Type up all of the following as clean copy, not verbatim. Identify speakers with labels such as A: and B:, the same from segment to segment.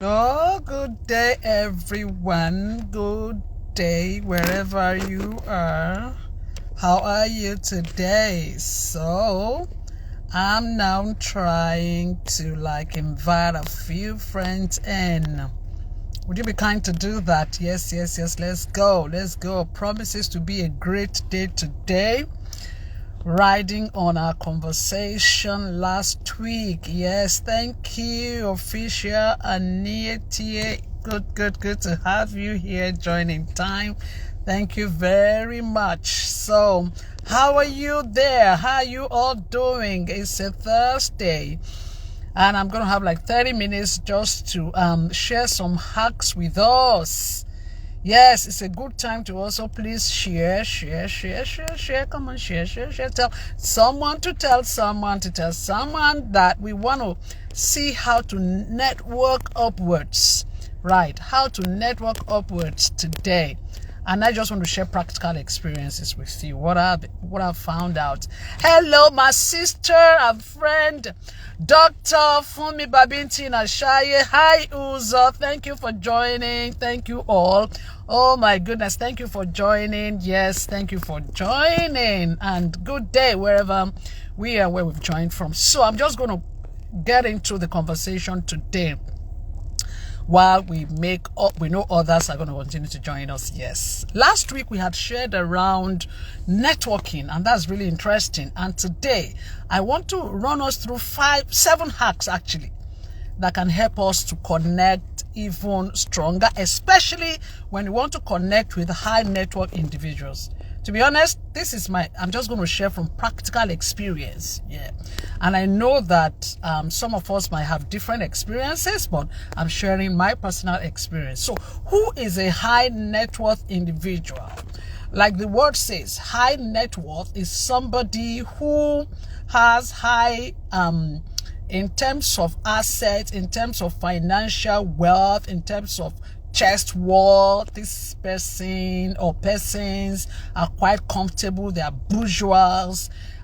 A: Oh, good day, everyone. Good day, wherever you are. How are you today? So, I'm now trying to invite a few friends in. Would you be kind to do that? Yes. Let's go. Promises to be a great day today. Riding on our conversation last week. Yes, thank you, Official Aniete. Good to have you here joining time. Thank you very much. So, how are you there? How are you all doing? It's a Thursday. And I'm going to have 30 minutes just to share some hacks with us. Yes, it's a good time to also please share. Come on, share. Tell someone that we want to see how to network upwards. Right, how to network upwards today. And I just want to share practical experiences with you, what I've found out. Hello, my sister and friend, Dr. Fumi Babinti Nashaye. Hi, Uzo. Thank you for joining. Thank you all. Oh, my goodness. Thank you for joining. Yes, thank you for joining. And good day wherever we are, where we've joined from. So I'm just going to get into the conversation today. While we know others are going to continue to join us. Yes. Last week we had shared around networking, and that's really interesting. And today I want to run us through 7 hacks actually that can help us to connect even stronger, especially when we want to connect with high network individuals. To be honest, I'm just going to share from practical experience. Yeah. And I know that some of us might have different experiences, but I'm sharing my personal experience. So who is a high net worth individual? Like the word says, high net worth is somebody who has high, in terms of assets, in terms of financial wealth, in terms of chest wall. This person or persons are quite comfortable. They are bourgeois.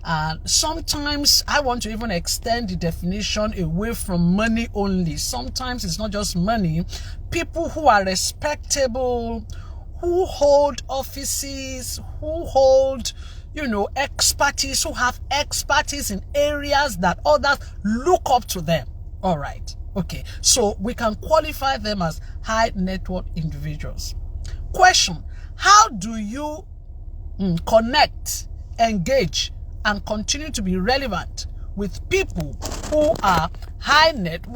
A: And sometimes I want to even extend the definition away from money only. Sometimes it's not just money. People who are respectable, who hold offices, who hold expertise, who have expertise in areas that others look up to them. All right. Okay. So we can qualify them as high net worth individuals. Question: how do you connect, engage, and continue to be relevant with people who are high net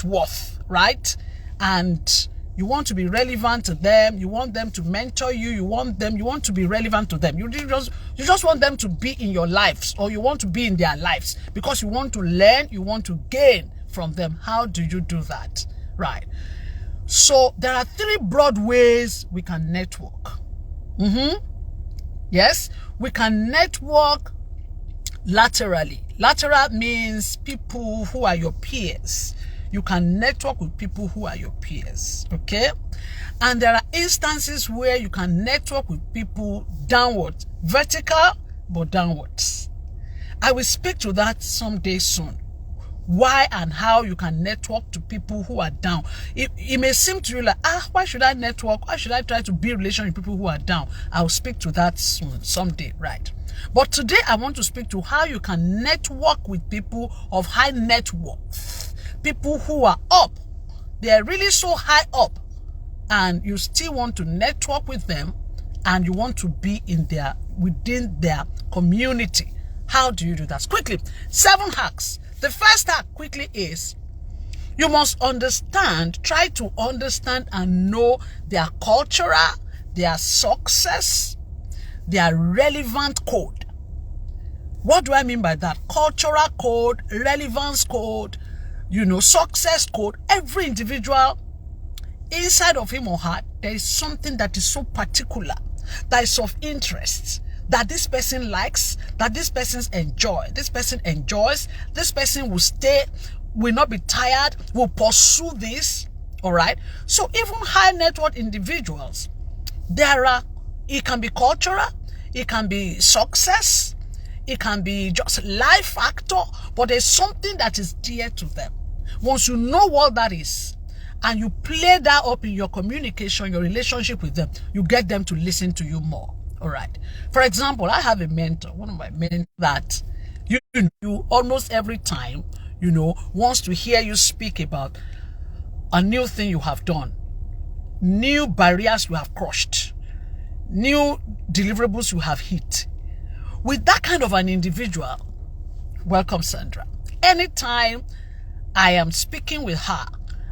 A: worth, right? And you want to be relevant to them. You want them to mentor you. You want to be relevant to them. You just want them to be in your lives, or you want to be in their lives because you want to learn, you want to gain from them. How do you do that? Right. So there are 3 broad ways we can network. Yes, we can network laterally. Lateral means people who are your peers. You can network with people who are your peers, okay? And there are instances where you can network with people downwards, vertical, but downwards. I will speak to that someday soon. Why and how you can network to people who are down. It may seem to you like, why should I network? Why should I try to build relations with people who are down? I'll speak to that soon, someday, right? But today I want to speak to how you can network with people of high net worth. People who are up. They are really so high up. And you still want to network with them, and you want to be within their community. How do you do that? Quickly, 7 hacks. The first hack quickly is you must try to understand and know their cultural, their success, their relevant code. What do I mean by that? Cultural code, relevance code, success code. Every individual, inside of him or her, there is something that is so particular, that is of interest, that this person likes, that this person enjoys, this person will stay, will not be tired, will pursue this. All right. So even high net worth individuals, it can be cultural, it can be success, it can be just life factor, but there's something that is dear to them. Once you know what that is, and you play that up in your communication, your relationship with them, you get them to listen to you more. All right. For example, I have a mentor, one of my mentors, that you almost every time, wants to hear you speak about a new thing you have done, new barriers you have crushed, new deliverables you have hit. With that kind of an individual, welcome Sandra. Anytime I am speaking with her,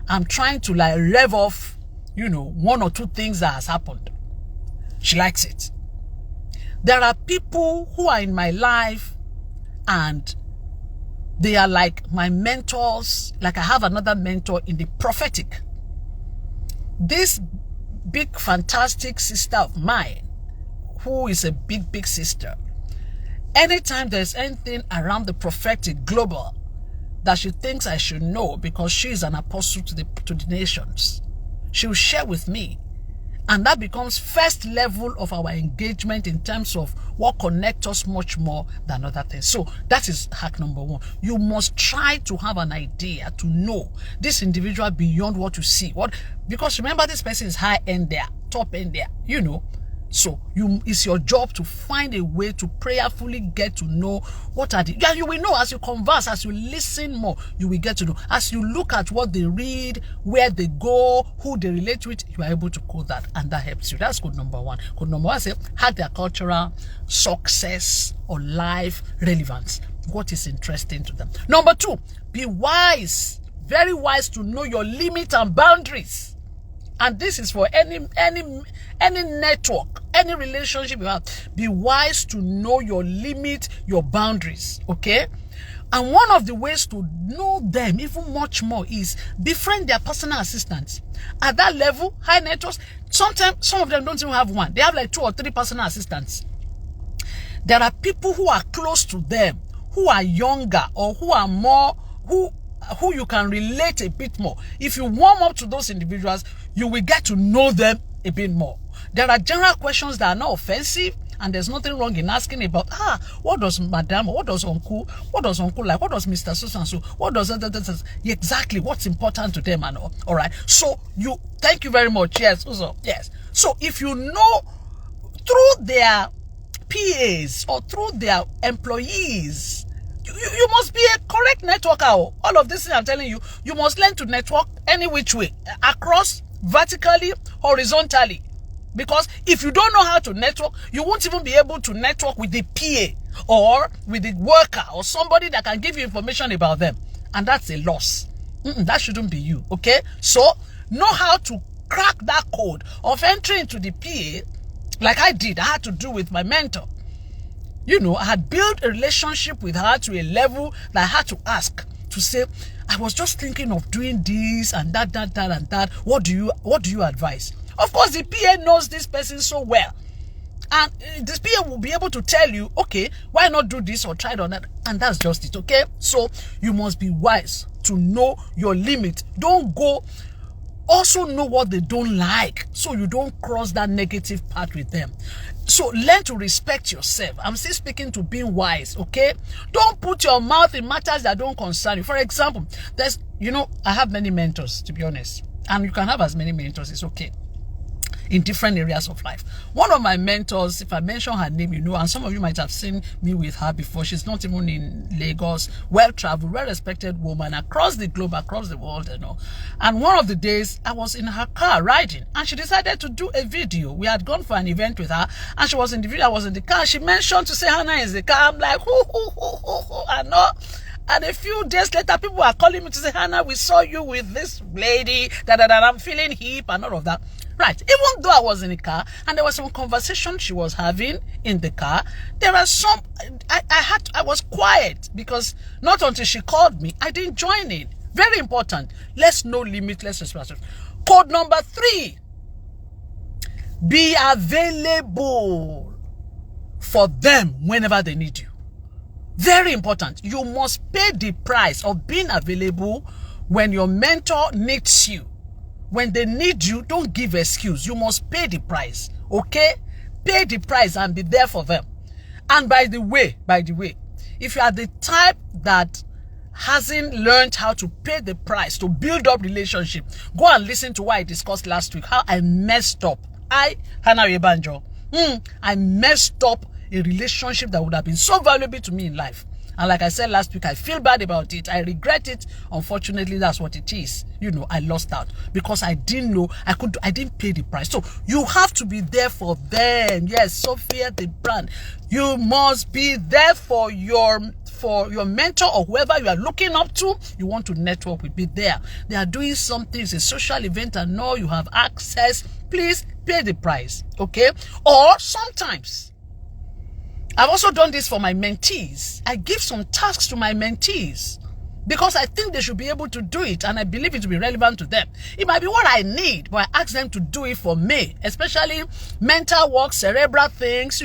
A: I'm trying to rev off, one or two things that has happened. She likes it. There are people who are in my life and they are like my mentors. Like I have another mentor in the prophetic. This big, fantastic sister of mine, who is a big, big sister, anytime there's anything around the prophetic global that she thinks I should know because she is an apostle to the nations, she will share with me. And that becomes first level of our engagement in terms of what connects us much more than other things. So that is hack number one. You must try to have an idea to know this individual beyond what you see. Because remember, this person is high end there, top end there, So it's your job to find a way to prayerfully get to know what are the... You will know as you converse, as you listen more, you will get to know. As you look at what they read, where they go, who they relate with, you are able to code that, and that helps you. That's code number one. Code number one, hack their cultural success or life relevance. What is interesting to them. Number two, be wise, very wise to know your limits and boundaries. And this is for any network, any relationship you have. Be wise to know your limit, your boundaries, okay? And one of the ways to know them even much more is befriend their personal assistants. At that level, high networks, sometimes some of them don't even have one. They have like 2 or 3 personal assistants. There are people who are close to them, who are younger or who are more, who you can relate a bit more. If you warm up to those individuals, you will get to know them a bit more. There are general questions that are not offensive, and there's nothing wrong in asking about, what does Madam, what does Uncle like, what does Mr. So-and-so, what does that, exactly what's important to them and all. All right. So thank you very much. Yes. Also, yes. So if you know through their PAs or through their employees, you must be a correct networker. All of this thing I'm telling you, you must learn to network any which way, across, vertically, horizontally. Because if you don't know how to network, you won't even be able to network with the PA or with the worker or somebody that can give you information about them. And that's a loss. That shouldn't be you, okay? So, know how to crack that code of entering into the PA like I did. I had to do with my mentor. I had built a relationship with her to a level that I had to ask to say, I was just thinking of doing this and that and that. What do you advise? Of course, the PA knows this person so well. And this PA will be able to tell you, okay, why not do this or try it on that? And that's just it, okay? So you must be wise to know your limit. Don't go... Also know what they don't like, so you don't cross that negative path with them. So learn to respect yourself. I'm still speaking to being wise, okay? Don't put your mouth in matters that don't concern you. For example, I have many mentors, to be honest. And you can have as many mentors, it's okay. In different areas of life. One of my mentors, if I mention her name, and some of you might have seen me with her before. She's not even in Lagos. Well-traveled, well-respected woman across the globe, across the world, And one of the days, I was in her car riding, and she decided to do a video. We had gone for an event with her, and she was in the video. I was in the car. She mentioned to say Hannah is the car. I'm like, I know. And a few days later, people are calling me to say, Hannah, we saw you with this lady, that I'm feeling hip and all of that. Right. Even though I was in the car and there was some conversation she was having in the car, there are some, I was quiet because not until she called me, I didn't join in. Very important. Let's know limitless responsibility. Code number 3. Be available for them whenever they need you. Very important. You must pay the price of being available when your mentor needs you. When they need you, don't give excuse. You must pay the price, okay? Pay the price and be there for them. And by the way, if you are the type that hasn't learned how to pay the price to build up relationship, go and listen to what I discussed last week, how I messed up. Hannah Yebanjo, I messed up a relationship that would have been so valuable to me in life. And like I said last week, I feel bad about it. I regret it. Unfortunately, that's what it is. I lost out because I didn't know I didn't pay the price. So you have to be there for them. Yes, Sophia the brand. You must be there for your mentor or whoever you are looking up to. You want to network with, be there. They are doing something, it's a social event and all, you have access. Please pay the price. Okay? Or sometimes I've also done this for my mentees. I give some tasks to my mentees because I think they should be able to do it and I believe it will be relevant to them. It might be what I need, but I ask them to do it for me, especially mental work, cerebral things,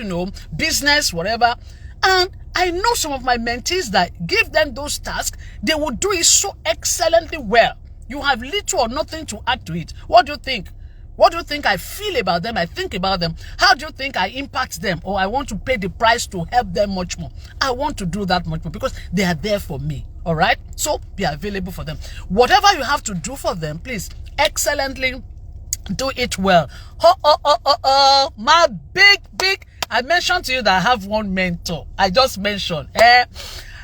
A: business, whatever. And I know some of my mentees that give them those tasks, they will do it so excellently well. You have little or nothing to add to it. What do you think? What do you think I feel about them? I think about them. How do you think I impact them? Or I want to pay the price to help them much more. I want to do that much more because they are there for me. All right? So be available for them. Whatever you have to do for them, please excellently do it well. My big, I mentioned to you that I have one mentor. I just mentioned.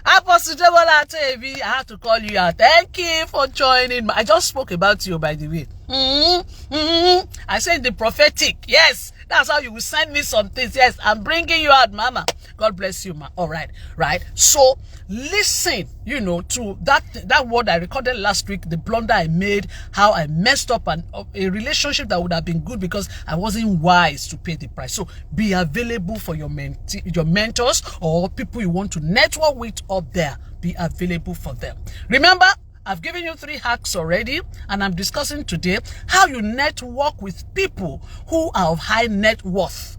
A: Apostle Debola TV, I have to call you out. Thank you for joining. I just spoke about you, by the way. I said the prophetic. Yes, that's how you will send me some things. Yes, I'm bringing you out, Mama. God bless you, ma. All right, right. So listen, to that word I recorded last week, the blunder I made, how I messed up a relationship that would have been good because I wasn't wise to pay the price. So be available for your mentors or people you want to network with up there. Be available for them. Remember, I've given you 3 hacks already, and I'm discussing today how you network with people who are of high net worth.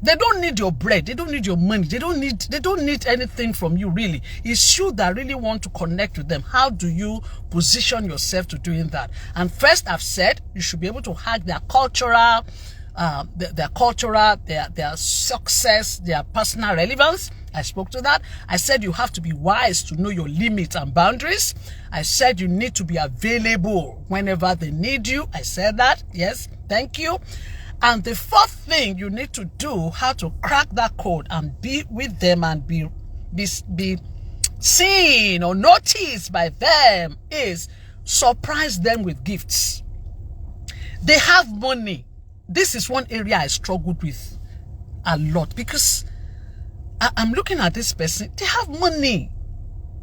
A: They don't need your bread. They don't need your money. They don't need anything from you, really. It's you that really want to connect with them. How do you position yourself to doing that? And first, I've said you should be able to hack their cultural, their success, their personal relevance. I spoke to that. I said you have to be wise to know your limits and boundaries. I said you need to be available whenever they need you. I said that. Yes, thank you. And the 4th thing you need to do, how to crack that code and be with them and be seen or noticed by them, is surprise them with gifts. They have money. This is one area I struggled with a lot because I'm looking at this person. They have money,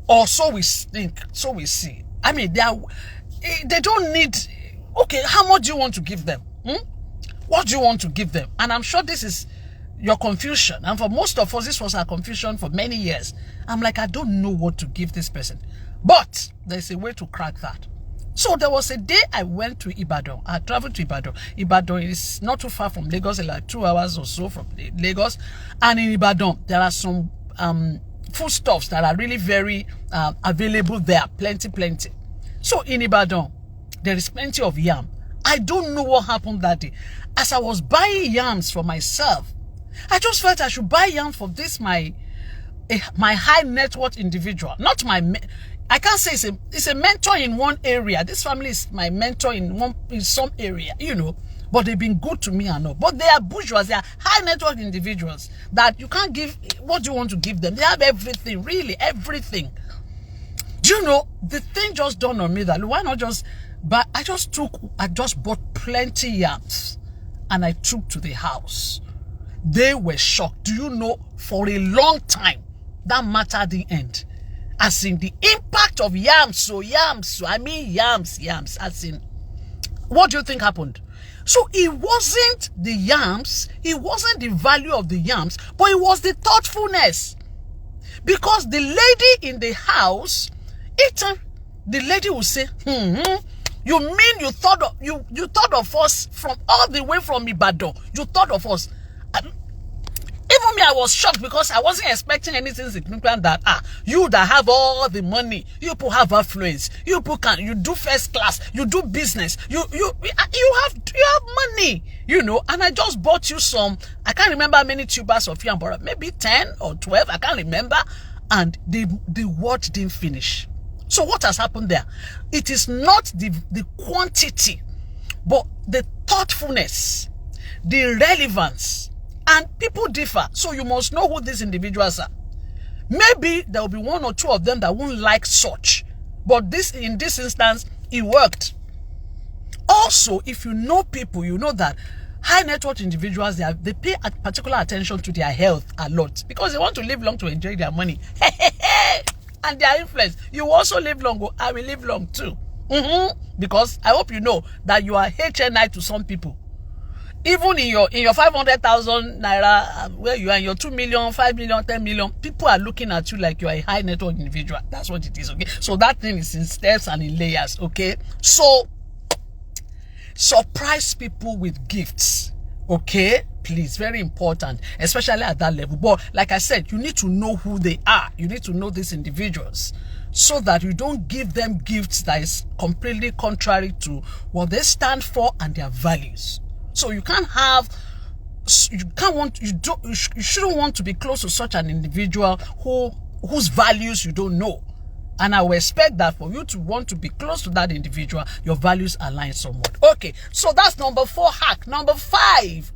A: or so we think, so we see. I mean, they don't need. Okay, how much do you want to give them? What do you want to give them? And I'm sure this is your confusion. And for most of us, this was our confusion for many years. I'm like, I don't know what to give this person. But there's a way to crack that. So there was a day I went to Ibadan. I traveled to Ibadan. Ibadan is not too far from Lagos, like 2 hours or so from Lagos. And in Ibadan, there are some foodstuffs that are really very available there. Plenty. So in Ibadan, there is plenty of yam. I don't know what happened that day. As I was buying yams for myself, I just felt I should buy yam for this my high net worth individual. Not I can't say it's a mentor in one area. This family is my mentor in some area, But they've been good to me and all. But they are bourgeois. They are high net worth individuals that you can't give. What do you want to give them? They have everything, really everything. Do you know, the thing just dawned on me that why not just. But I just bought plenty yams and I took to the house. They were shocked. Do you know, for a long time, that matter didn't end. As in the impact of yams, I mean yams, as in, what do you think happened? So it wasn't the yams, it wasn't the value of the yams, but it was the thoughtfulness. Because the lady in the house, each time the lady would say, you mean you thought of us from all the way from Ibadan? You thought of us. Even me, I was shocked because I wasn't expecting anything significant that you that have all the money, you people have affluence, you do first class, you do business, you have money, and I just bought you some. I can't remember how many tubers of yam, but maybe 10 or 12, I can't remember. And the word didn't finish. So what has happened there? It is not the quantity, but the thoughtfulness, the relevance, and people differ. So you must know who these individuals are. Maybe there will be one or two of them that won't like such, but in this instance, it worked. Also, if you know people, you know that high net worth individuals, they pay particular attention to their health a lot because they want to live long to enjoy their money. And their influence. You also live long. I will live long too. Because I hope you know that you are HNI to some people. Even in your 500,000 naira, where you are in your 2 million, 5 million, 10 million, people are looking at you like you are a high net worth individual. That's what it is, okay? So that thing is in steps and in layers, okay? So surprise people with gifts, okay? Please, very important, especially at that level. But like I said, you need to know who they are. You need to know these individuals so that you don't give them gifts that is completely contrary to what they stand for and their values. So you shouldn't want to be close to such an individual whose values you don't know. And I will expect that for you to want to be close to that individual, your values align somewhat. Okay, so that's number 4 hack. Number 5.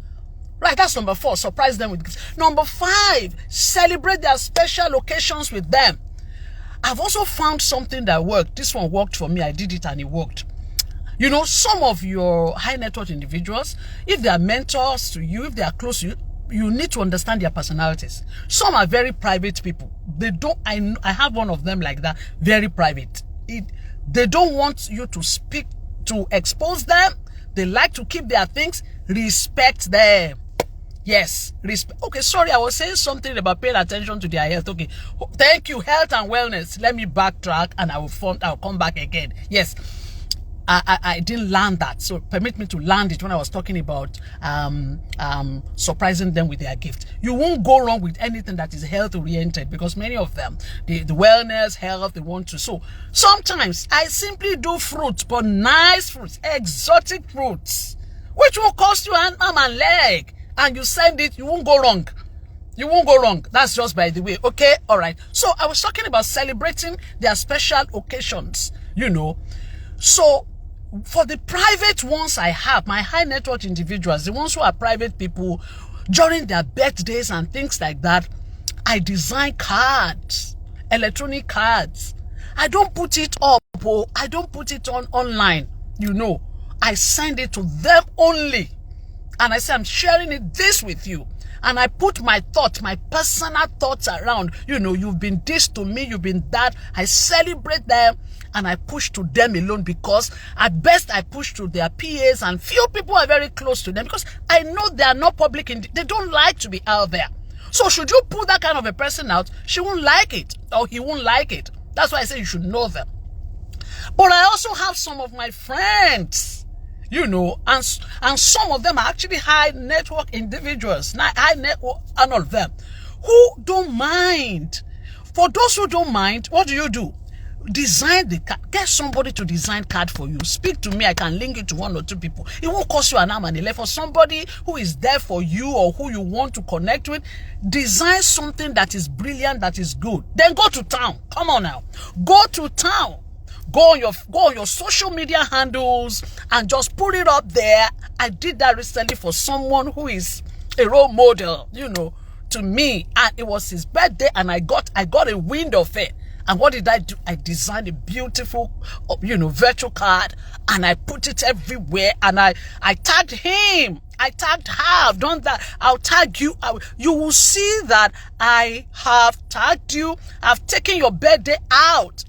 A: Right, that's number 4. Surprise them with gifts. Number 5, celebrate their special occasions with them. I've also found something that worked. This one worked for me. I did it and it worked. You know, some of your high net worth individuals, if they are mentors to you, if they are close to you, you need to understand their personalities. Some are very private people. I have one of them like that, very private. They don't want you to speak, to expose them. They like to keep their things. Respect them. Yes, respect. Okay, sorry, I was saying something about paying attention to their health. Okay, thank you, health and wellness. Let me backtrack and I'll come back again. Yes, I didn't land that, so permit me to land it when I was talking about surprising them with their gift. You won't go wrong with anything that is health oriented because many of them, the wellness, health, they want to. So sometimes I simply do fruits, but nice fruits, exotic fruits, which will cost you an arm and leg. And you send it, you won't go wrong. You won't go wrong. That's just by the way. Okay, all right. So I was talking about celebrating their special occasions, you know. So for the private ones I have, my high net worth individuals, the ones who are private people, during their birthdays and things like that, I design cards, electronic cards. I don't put it up, or I don't put it online, you know. I send it to them only. And I say, I'm sharing this with you. And I put my thoughts, my personal thoughts around, you know, you've been this to me, you've been that. I celebrate them and I push to them alone because at best I push to their PAs and few people are very close to them because I know they are not public. They don't like to be out there. So should you put that kind of a person out, she won't like it or he won't like it. That's why I say you should know them. But I also have some of my friends, you know, and some of them are actually high network individuals, high network, and all of them, who don't mind. For those who don't mind, what do? Design the card. Get somebody to design card for you. Speak to me. I can link it to 1 or 2 people. It won't cost you an arm and a leg. For somebody who is there for you or who you want to connect with, design something that is brilliant, that is good. Then go to town. Come on now. Go to town. Go on your social media handles and just put it up there. I did that recently for someone who is a role model, you know, to me. And it was his birthday and I got a wind of it. And what did I do? I designed a beautiful, you know, virtual card and I put it everywhere and I tagged him. I tagged her. I've done that. I'll tag you. You will see that I have tagged you. I've taken your birthday out.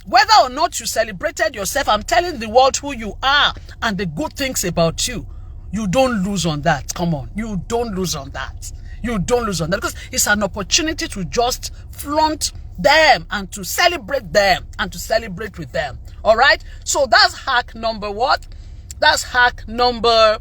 A: Whether or not you celebrated yourself, I'm telling the world who you are and the good things about you. You don't lose on that. Come on. You don't lose on that. You don't lose on that because it's an opportunity to just flaunt them and to celebrate them and to celebrate with them. All right. So that's hack number what? That's hack number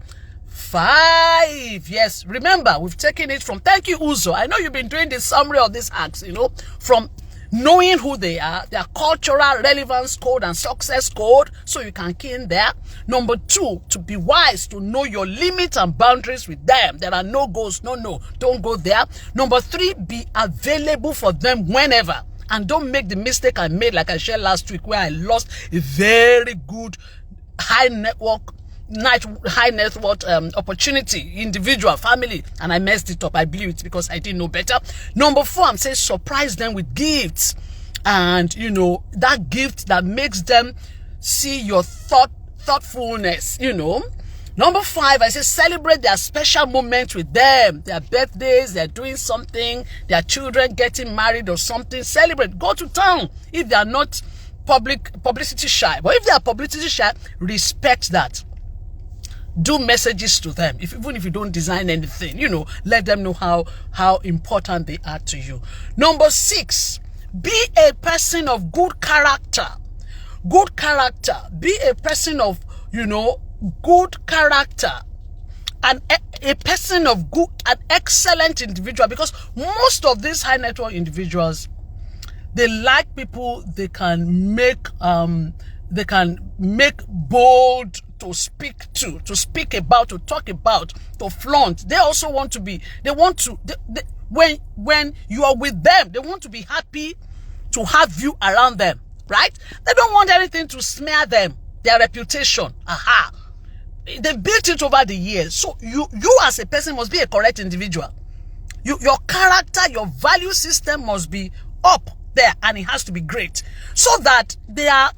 A: 5. Yes. Remember, we've taken it from, thank you, Uzo. I know you've been doing the summary of these hacks, you know, from knowing who they are, their cultural relevance code and success code, so you can key in there. Number 2, to be wise, to know your limits and boundaries with them. There are no goals, no, don't go there. Number 3, be available for them whenever. And don't make the mistake I made, like I shared last week, where I lost a very good high net worth opportunity, individual, family, and I messed it up. I believe it's because I didn't know better. Number 4, I'm saying surprise them with gifts. And, you know, that gift that makes them see your thoughtfulness, you know. Number 5, I say celebrate their special moments with them. Their birthdays, they're doing something, their children getting married or something. Celebrate. Go to town if they are not publicity shy. But if they are publicity shy, respect that. Do messages to them. Even if you don't design anything, you know, let them know how important they are to you. Number 6, be a person of good character. Good character. Be a person of, you know, good character. And a person of good, an excellent individual. Because most of these high net worth individuals, they like people they can make bold to speak to speak about, to talk about, to flaunt. They also want to be, when you are with them, they want to be happy to have you around them, right? They don't want anything to smear them, their reputation. Aha. They built it over the years. So you as a person must be a correct individual. Your character, your value system must be up there, and it has to be great, so that they are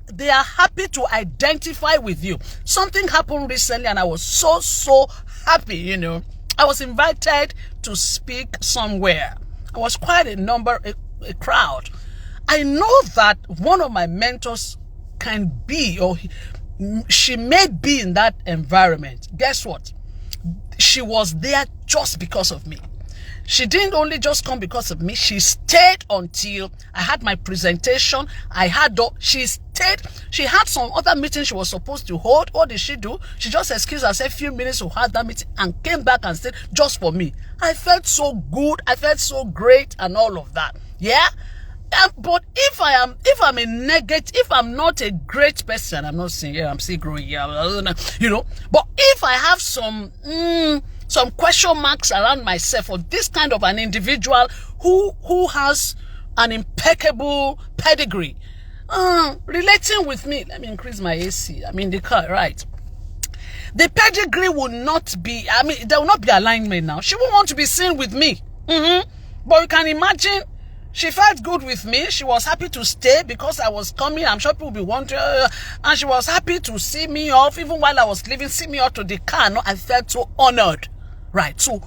A: happy to identify with you. Something happened recently, and I was so happy. You know, I was invited to speak somewhere. I was quite a crowd. I know that one of my mentors can be, or she may be in that environment. Guess what? She was there just because of me. She didn't only just come because of me. She stayed until I had my presentation. She stayed. She had some other meeting she was supposed to hold. What did she do? She just excused herself a few minutes to have that meeting and came back and stayed just for me. I felt so good. I felt so great and all of that. Yeah. But if I'm not a great person, I'm not saying, yeah, I'm still growing, yeah, you know, but if I have some question marks around myself, or this kind of an individual who has an impeccable pedigree, relating with me, let me increase my AC, I'm in the car, right? The pedigree will not be, there will not be alignment now. She won't want to be seen with me. But you can imagine, she felt good with me. She was happy to stay because I was coming. I'm sure people will be wondering. And she was happy to see me off. Even while I was leaving, see me off to the car. No, I felt so honored. Right. So,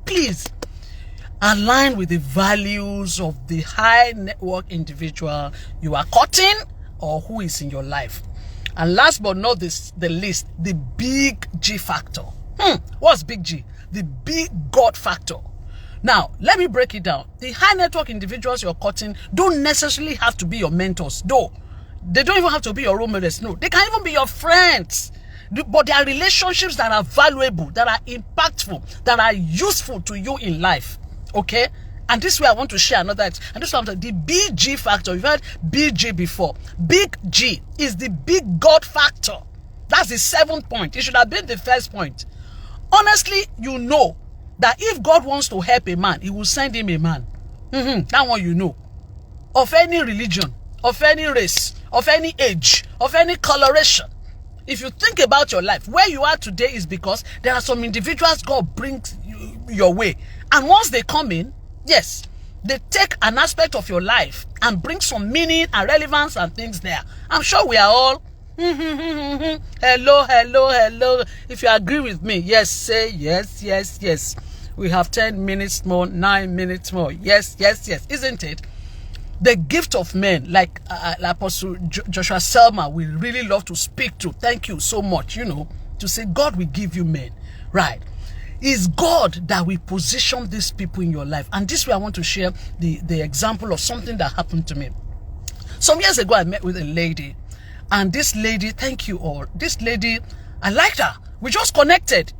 A: please align with the values of the high network individual you are courting or who is in your life. And last but not the least, the big G factor. What's big G? The big God factor. Now, let me break it down. The high network individuals you're courting don't necessarily have to be your mentors, though. They don't even have to be your role models. No, they can even be your friends. But they are relationships that are valuable, that are impactful, that are useful to you in life. Okay? And this way I want to share another. And this one, the BG factor. You've heard BG before. Big G is the big God factor. That's the 7th point. It should have been the 1st point. Honestly, you know that if God wants to help a man, he will send him a man. That one you know. Of any religion, of any race, of any age, of any coloration. If you think about your life, where you are today is because there are some individuals God brings your way. And once they come in, yes, they take an aspect of your life and bring some meaning and relevance and things there. I'm sure we are all, hello. If you agree with me, yes, say yes, yes, yes. We have 10 minutes more, 9 minutes more. Yes, yes, yes. Isn't it? The gift of men, like Apostle Joshua Selma, we really love to speak to. Thank you so much, you know, to say God will give you men. Right. It's God that will position these people in your life. And this way I want to share the example of something that happened to me. Some years ago, I met with a lady. And this lady, thank you all. This lady, I liked her. We just connected.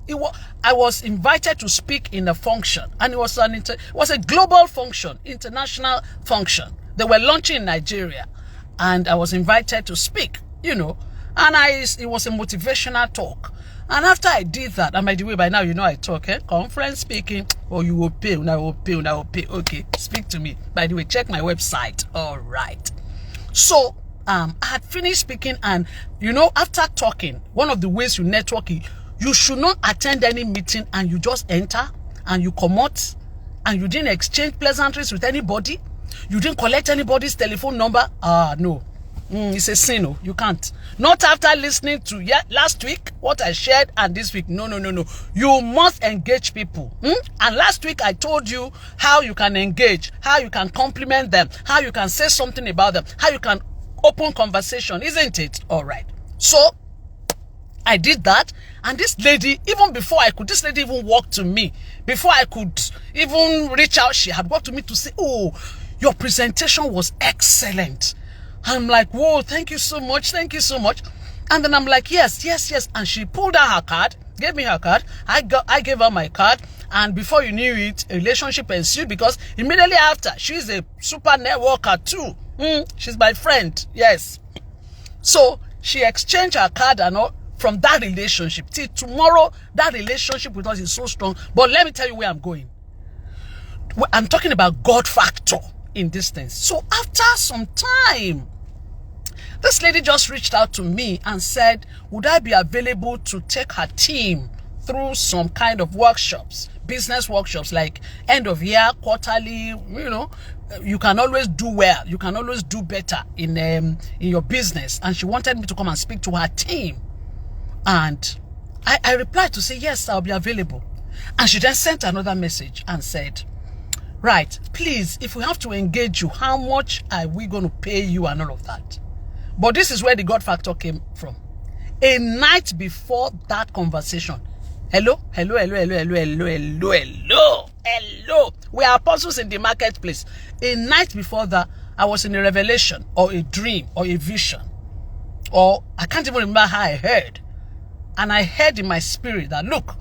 A: I was invited to speak in a function. And it was a global function, international function. They were launching in Nigeria. And I was invited to speak, you know. And it was a motivational talk. And after I did that, and by the way, by now, you know I talk, conference speaking, or you will pay, I will pay, I will pay. Okay, speak to me. By the way, check my website. All right. So, I had finished speaking, and after talking, one of the ways you network, you should not attend any meeting and you just enter and you come out and you didn't exchange pleasantries with anybody. You didn't collect anybody's telephone number. No. It's a sin. No, you can't. Not after listening to last week, what I shared, and this week. No. You must engage people. And last week I told you how you can engage, how you can compliment them, how you can say something about them, how you can open conversation, isn't it? All right. So I did that, and this lady, this lady even walked to me. Before I could even reach out, she had walked to me to say, "Oh, your presentation was excellent." I'm like, "Whoa, thank you so much. Thank you so much." And then I'm like, yes. And she pulled out her card, gave me her card. I gave her my card. And before you knew it, a relationship ensued, because immediately after, she's a super networker too. She's my friend. Yes. So she exchanged her card and all. From that relationship till tomorrow, that relationship with us is so strong. But let me tell you where I'm going. I'm talking about God factor in this thing. So after some time, this lady just reached out to me and said, would I be available to take her team through some kind of workshops, business workshops, like end of year, quarterly, you can always do well. You can always do better in your business. And she wanted me to come and speak to her team. And I replied to say, yes, I'll be available. And she then sent another message and said, right, please, if we have to engage you, how much are we going to pay you and all of that? But this is where the God factor came from. A night before that conversation, hello. We are apostles in the marketplace. A night before that, I was in a revelation or a dream or a vision. Or I can't even remember how I heard. And I heard in my spirit that, look,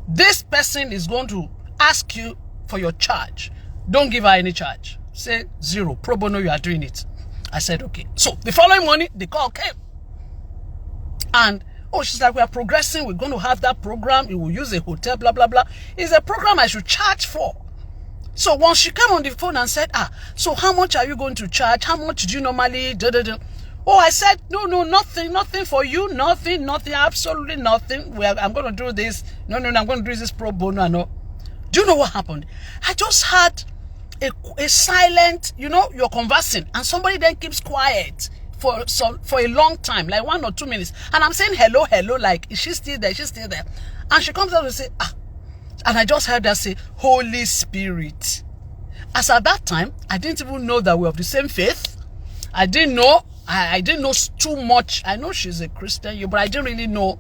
A: this person is going to ask you for your charge. Don't give her any charge. Say 0. Pro bono, you are doing it. I said, okay. So the following morning, the call came. And, she's like, we are progressing. We're going to have that program. We will use a hotel, blah, blah, blah. It's a program I should charge for. So once she came on the phone and said, so how much are you going to charge? How much do you normally do? I said, no, nothing for you. Nothing, absolutely nothing. I'm going to do this. No, I'm going to do this pro bono. No. Do you know what happened? I just had a silent, you're conversing, and somebody then keeps quiet for a long time, like 1 or 2 minutes. And I'm saying, hello, like, is she still there? She's still there. And she comes out and say, and I just heard her say, Holy Spirit. As at that time, I didn't even know that we're of the same faith. I didn't know. I didn't know too much. I know she's a Christian, but I didn't really know.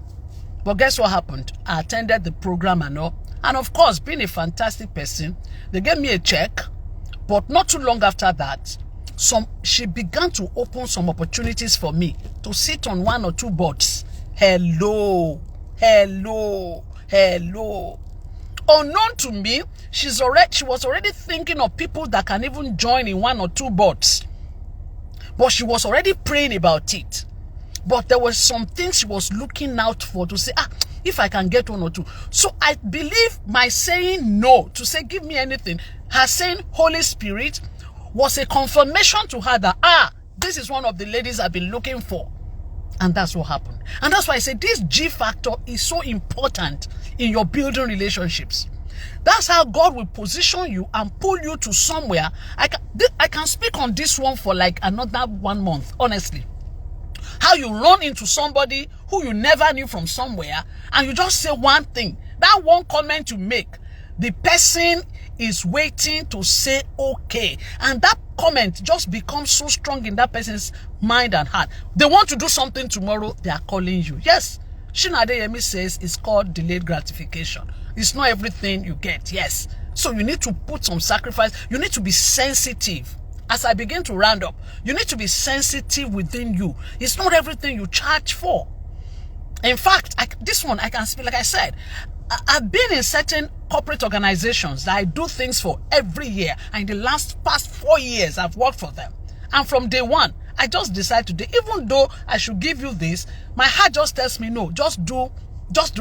A: But guess what happened? I attended the program and all. And of course, being a fantastic person, they gave me a check. But not too long after that, she began to open some opportunities for me to sit on 1 or 2 boards. Hello. Unknown to me, she was already thinking of people that can even join in 1 or 2 boards. But she was already praying about it. But there were some things she was looking out for to say, if I can get 1 or 2. So I believe my saying no, to say, give me anything, her saying Holy Spirit, was a confirmation to her that, this is one of the ladies I've been looking for. And that's what happened. And that's why I say this G factor is so important in your building relationships. That's how God will position you and pull you to somewhere. I can speak on this one for like another 1 month, honestly. How you run into somebody who you never knew from somewhere, and you just say one thing. That one comment you make, the person is waiting to say okay. And that comment just becomes so strong in that person's mind and heart. They want to do something tomorrow, they are calling you. Yes, Shina Adeyemi says it's called delayed gratification. It's not everything you get, yes. So you need to put some sacrifice. You need to be sensitive. As I begin to round up, you need to be sensitive within you. It's not everything you charge for. In fact, this one I can speak, like I said, I've been in certain corporate organizations that I do things for every year. And in the past 4 years, I've worked for them. And from day one, I just decided today, even though I should give you this, my heart just tells me, no, just do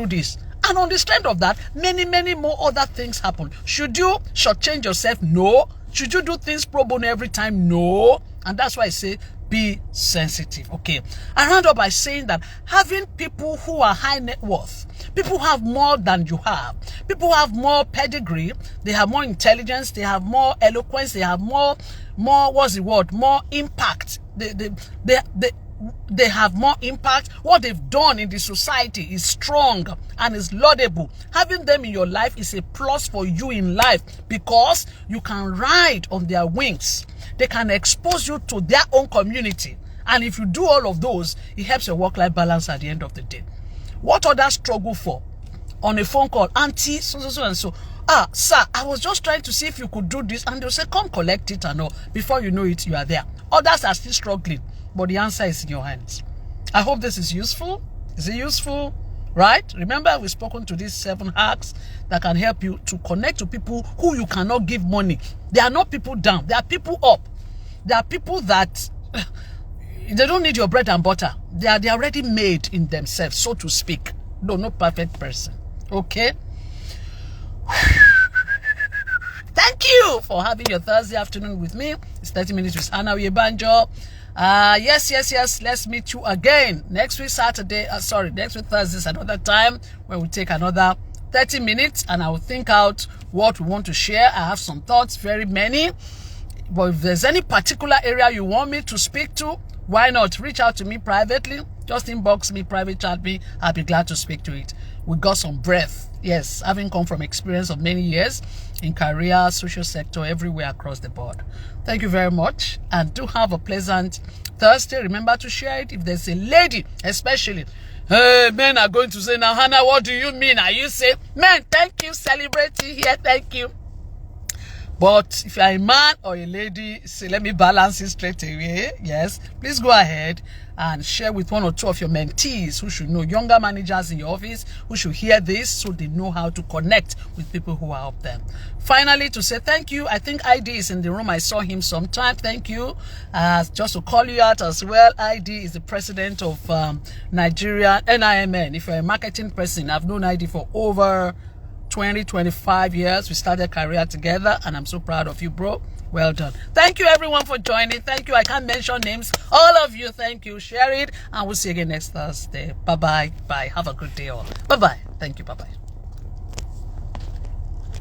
A: this. And on the strength of that, many, many more other things happen. Should you shortchange yourself? No. Should you do things pro bono every time? No. And that's why I say be sensitive. Okay. I round up by saying that having people who are high net worth, people who have more than you have, people who have more pedigree, they have more intelligence, they have more eloquence, they have more what's the word? More impact. They have more impact. What they've done in the society is strong and is laudable. Having them in your life is a plus for you in life because you can ride on their wings. They can expose you to their own community. And if you do all of those, it helps your work-life balance at the end of the day. What others struggle for on a phone call, auntie, so and so. Sir, I was just trying to see if you could do this. And they'll say, come collect it and all. Before you know it, you are there. Others are still struggling. But the answer is in your hands. I hope this is useful. Is it useful? Right? Remember, we've spoken to these 7 hacks that can help you to connect to people who you cannot give money. They are not people down. They are people up. They are people that they don't need your bread and butter. They are already made in themselves, so to speak. No, no perfect person. Okay? Thank you for having your Thursday afternoon with me. It's 30 minutes with Hannah Oyebanjo. Yes. Let's meet you again next week Saturday. Next week Thursday is another time where we take another 30 minutes and I will think out what we want to share. I have some thoughts, very many. But if there's any particular area you want me to speak to, why not reach out to me privately? Just inbox me, private chat me. I'll be glad to speak to it. We got some breadth. Yes, having come from experience of many years in career, social sector, everywhere across the board. Thank you very much. And do have a pleasant Thursday. Remember to share it. If there's a lady, especially, hey, men are going to say, now, Hannah, what do you mean? Are you say, man, thank you, celebrating here, thank you. But if you're a man or a lady, say, let me balance it straight away. Yes, please go ahead and share with 1 or 2 of your mentees who should know, younger managers in your office who should hear this so they know how to connect with people who are up there. Finally, to say thank you. I think ID is in the room. I saw him sometime. Thank you. Just to call you out as well, ID is the president of Nigeria, NIMN. If you're a marketing person, I've known ID for over 25 years. We started career together and I'm so proud of you, bro. Well done. Thank you everyone for joining. Thank you. I can't mention names. All of you, thank you. Share it and we'll see you again next Thursday. Bye-bye. Bye. Have a good day all. Bye-bye. Thank you. Bye-bye.